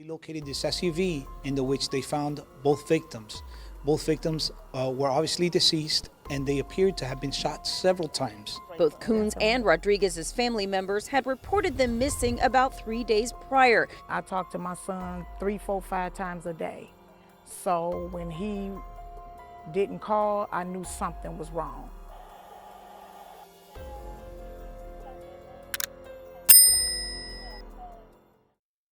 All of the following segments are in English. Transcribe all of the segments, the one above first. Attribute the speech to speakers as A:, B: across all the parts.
A: They located this SUV in which they found both victims. Both victims were obviously deceased, and they appeared to have been shot several times.
B: Both Coon's and Rodriguez's family members had reported them missing about 3 days prior.
C: I talked to my son 3, 4, 5 times a day. So when he didn't call, I knew something was wrong.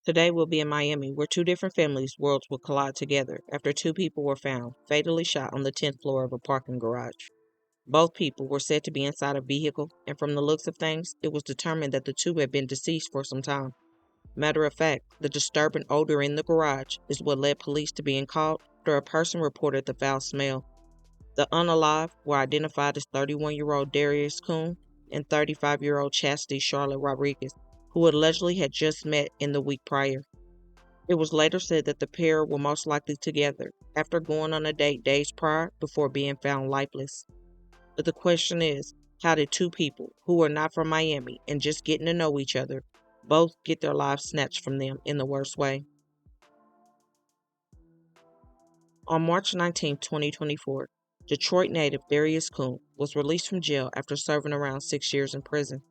D: Today we'll be in Miami, where two different families' worlds will collide together after two people were found fatally shot on the 10th floor of a parking garage. Both people were said to be inside a vehicle, and from the looks of things, it was determined that the two had been deceased for some time. Matter of fact, the disturbing odor in the garage is what led police to being called after a person reported the foul smell. The unalive were identified as 31-year-old Darius Coon and 35-year-old Chastidy Charlotte Rodriguez, who allegedly had just met in the week prior. It was later said that the pair were most likely together after going on a date days prior before being found lifeless. But the question is, how did two people who are not from Miami and just getting to know each other both get their lives snatched from them in the worst way? On March 19, 2024, Detroit native Darius Coon was released from jail after serving around 6 years in prison.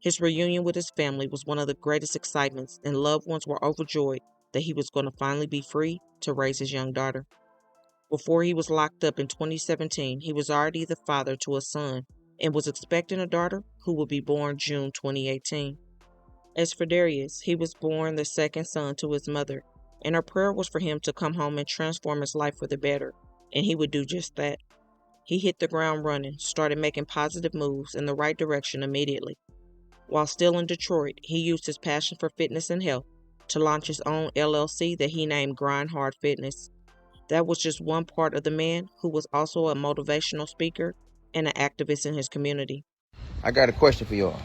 D: His reunion with his family was one of the greatest excitements, and loved ones were overjoyed that he was going to finally be free to raise his young daughter. Before he was locked up in 2017, he was already the father to a son and was expecting a daughter who would be born June 2018. As for Darius, he was born the second son to his mother, and her prayer was for him to come home and transform his life for the better, and he would do just that. He hit the ground running, started making positive moves in the right direction immediately. While still in Detroit, he used his passion for fitness and health to launch his own LLC that he named Grind Hard Fitness. That was just one part of the man who was also a motivational speaker and an activist in his community.
E: I got a question for y'all.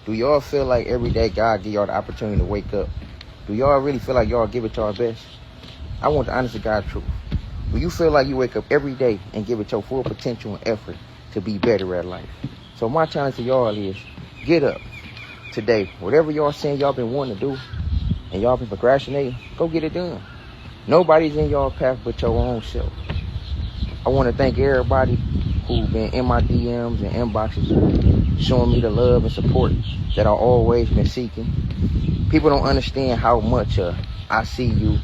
E: Do y'all feel like every day God give y'all the opportunity to wake up? Do y'all really feel like y'all give it y'all best? I want the honest to God truth. Do you feel like you wake up every day and give it your full potential and effort to be better at life? So my challenge to y'all is, get up today. Whatever y'all saying y'all been wanting to do and y'all been procrastinating, go get it done. Nobody's in y'all path but your own self. I want to thank everybody who been in my DMs and inboxes showing me the love and support that I've always been seeking. People don't understand how much I see you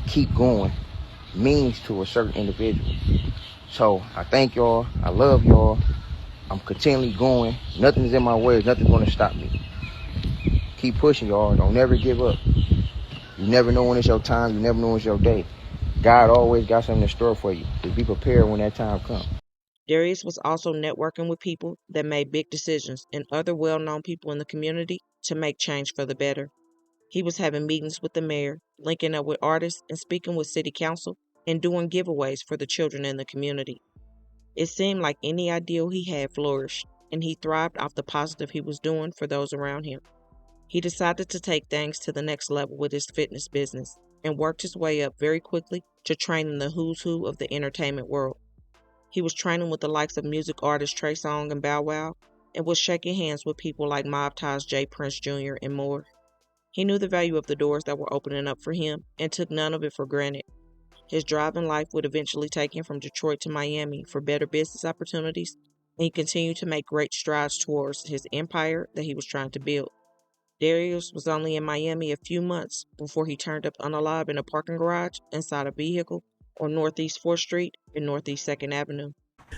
E: keep going means to a certain individual. So I thank y'all. I love y'all. I'm continually going. Nothing's in my way. Nothing's going to stop me. Keep pushing, y'all. Don't never give up. You never know when it's your time. You never know when it's your day. God always got something in store for you. Just be prepared when that time comes.
D: Darius was also networking with people that made big decisions and other well-known people in the community to make change for the better. He was having meetings with the mayor, linking up with artists, and speaking with city council, and doing giveaways for the children in the community. It seemed like any ideal he had flourished, and he thrived off the positive he was doing for those around him. He decided to take things to the next level with his fitness business, and worked his way up very quickly to training the who's who of the entertainment world. He was training with the likes of music artists Trey Songz and Bow Wow, and was shaking hands with people like Mob Ties J. Prince Jr. and more. He knew the value of the doors that were opening up for him and took none of it for granted. His drive in life would eventually take him from Detroit to Miami for better business opportunities, and he continued to make great strides towards his empire that he was trying to build. Darius was only in Miami a few months before he turned up unalive in a parking garage inside a vehicle on Northeast 4th Street and Northeast 2nd Avenue.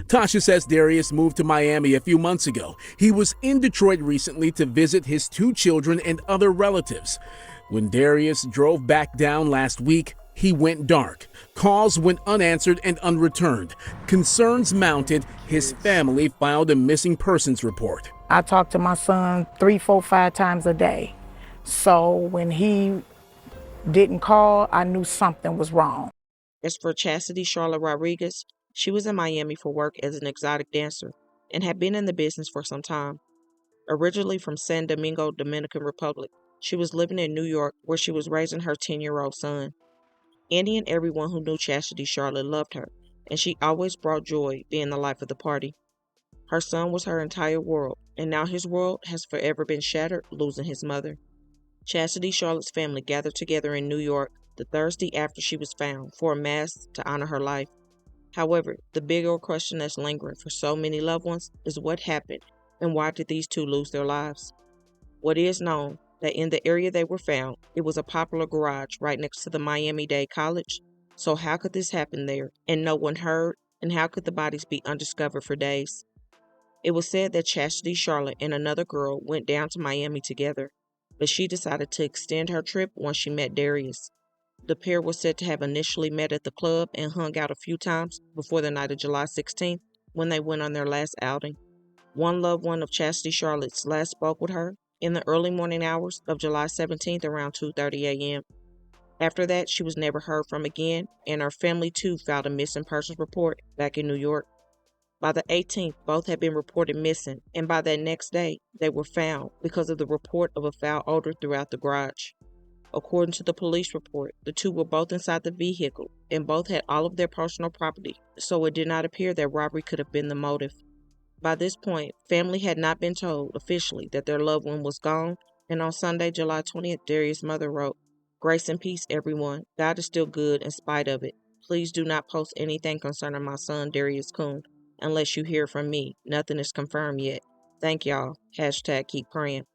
F: Tasha says Darius moved to Miami a few months ago. He was in Detroit recently to visit his 2 children and other relatives. When Darius drove back down last week, he went dark. Calls went unanswered and unreturned. Concerns mounted. His family filed a missing persons report.
C: I talked to my son 3, 4, 5 times a day. So when he didn't call, I knew something was wrong.
D: As for Chastidy Charlotte Rodriguez, she was in Miami for work as an exotic dancer and had been in the business for some time. Originally from San Domingo, Dominican Republic, she was living in New York where she was raising her 10-year-old son. Any and everyone who knew Chastidy Charlotte loved her, and she always brought joy being the life of the party. Her son was her entire world, and now his world has forever been shattered, losing his mother. Chastidy Charlotte's family gathered together in New York the Thursday after she was found, for a mass to honor her life. However, the bigger question that's lingering for so many loved ones is what happened and why did these two lose their lives? What is known that in the area they were found, it was a popular garage right next to the Miami-Dade College. So how could this happen there and no one heard, and how could the bodies be undiscovered for days? It was said that Chastidy, Charlotte, and another girl went down to Miami together, but she decided to extend her trip once she met Darius. The pair was said to have initially met at the club and hung out a few times before the night of July 16th when they went on their last outing. One loved one of Chastity Charlotte's last spoke with her in the early morning hours of July 17th around 2:30 a.m. After that, she was never heard from again, and her family too filed a missing persons report back in New York. By the 18th, both had been reported missing, and by that next day, they were found because of the report of a foul odor throughout the garage. According to the police report, the two were both inside the vehicle, and both had all of their personal property, so it did not appear that robbery could have been the motive. By this point, family had not been told officially that their loved one was gone, and on Sunday, July 20th, Darius' mother wrote, "Grace and peace, everyone. God is still good in spite of it. Please do not post anything concerning my son, Darius Coon, unless you hear from me. Nothing is confirmed yet. Thank y'all. Hashtag keep praying."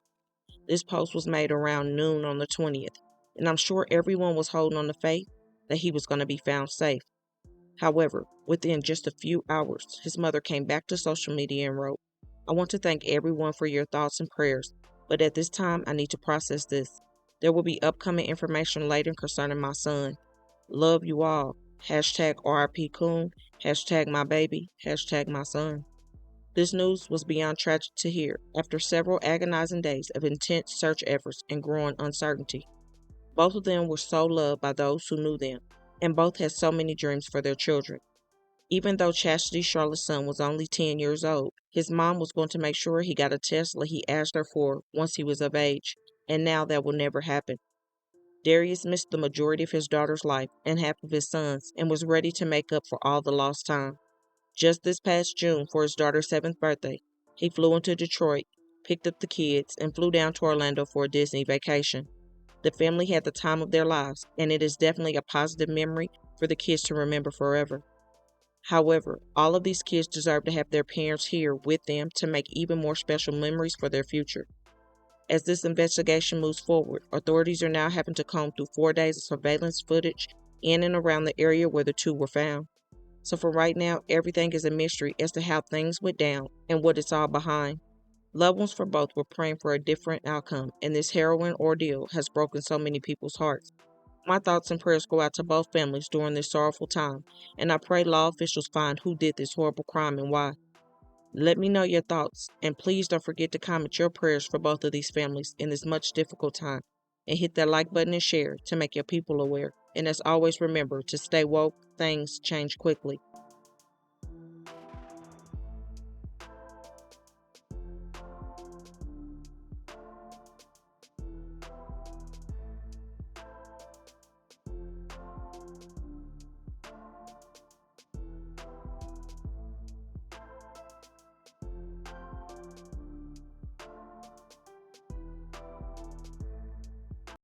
D: This post was made around noon on the 20th, and I'm sure everyone was holding on to faith that he was going to be found safe. However, within just a few hours, his mother came back to social media and wrote, "I want to thank everyone for your thoughts and prayers, but at this time I need to process this. There will be upcoming information later concerning my son. Love you all. Hashtag RIP Coon. Hashtag my baby. Hashtag my son." This news was beyond tragic to hear after several agonizing days of intense search efforts and growing uncertainty. Both of them were so loved by those who knew them, and both had so many dreams for their children. Even though Chastity Charlotte's son was only 10 years old, his mom was going to make sure he got a Tesla he asked her for once he was of age, and now that will never happen. Darius missed the majority of his daughter's life and half of his son's and was ready to make up for all the lost time. Just this past June, for his daughter's 7th birthday, he flew into Detroit, picked up the kids, and flew down to Orlando for a Disney vacation. The family had the time of their lives, and it is definitely a positive memory for the kids to remember forever. However, all of these kids deserve to have their parents here with them to make even more special memories for their future. As this investigation moves forward, authorities are now having to comb through 4 days of surveillance footage in and around the area where the two were found. So for right now, everything is a mystery as to how things went down and what it's all behind. Loved ones for both were praying for a different outcome, and this harrowing ordeal has broken so many people's hearts. My thoughts and prayers go out to both families during this sorrowful time, and I pray law officials find who did this horrible crime and why. Let me know your thoughts, and please don't forget to comment your prayers for both of these families in this much difficult time, and hit that like button and share to make your people aware. And as always, remember to stay woke, things change quickly.